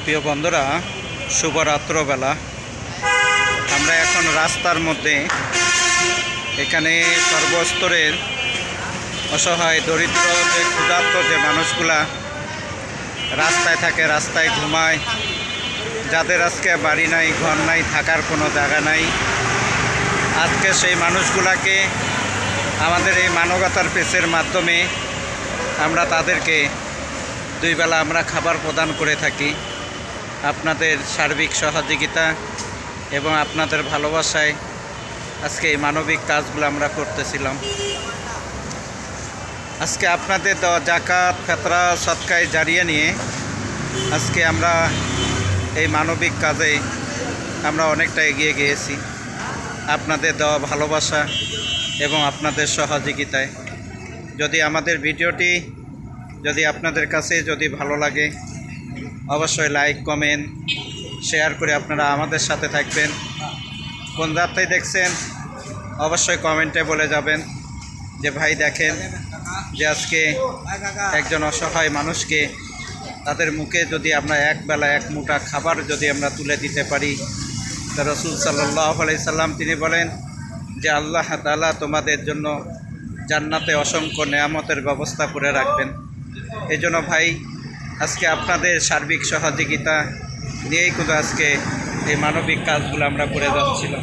প্রিয় বন্ধুরা, শুভরাত্রবেলা। আমরা এখন রাস্তার মধ্যে, এখানে সর্বস্তরের অসহায় দরিদ্র যে ক্ষুধার্ত যে মানুষগুলা রাস্তায় থাকে, রাস্তায় ঘুমায়, যাদের আজকে বাড়ি নাই, ঘর নাই, থাকার কোনো জায়গা নাই, আজকে সেই মানুষগুলাকে আমাদের এই মানবতার পেজের মাধ্যমে আমরা তাদেরকে দুই বেলা আমরা খাবার প্রদান করে থাকি। আপনাদের সার্বিক সহযোগিতা এবং আপনাদের ভালোবাসায় আজকে এই মানবিক কাজগুলো আমরা করতেছিলাম। আজকে আপনাদের দেওয়া জাকাত, ফেতরা, সদকায় জারিয়া নিয়ে আজকে আমরা এই মানবিক কাজে আমরা অনেকটা এগিয়ে গিয়েছি আপনাদের দেওয়া ভালোবাসা এবং আপনাদের সহযোগিতায়। যদি আমাদের ভিডিওটি যদি আপনাদের কাছে যদি ভালো লাগে, অবশ্যই লাইক, কমেন্ট, শেয়ার করে আপনারা আমাদের সাথে থাকবেন। কোন রাস্তায় দেখছেন অবশ্যই কমেন্টে বলে যাবেন যে ভাই দেখেন যে আজকে একজন অসহায় মানুষকে তাদের মুখে যদি আমরা এক বেলা এক মুঠা খাবার যদি আমরা তুলে দিতে পারি, তা রাসূল সাল্লাল্লাহু আলাইহি সাল্লাম তিনি বলেন যে আল্লাহ তাআলা তোমাদের জন্য জান্নাতে অসংখ্য নেয়ামতের ব্যবস্থা করে রাখবেন। এই জন্য ভাই আজকে আপনাদের সার্বিক সহযোগিতা নিয়েই কিন্তু আজকে এই মানবিক কাজগুলো আমরা করে যাচ্ছিলাম।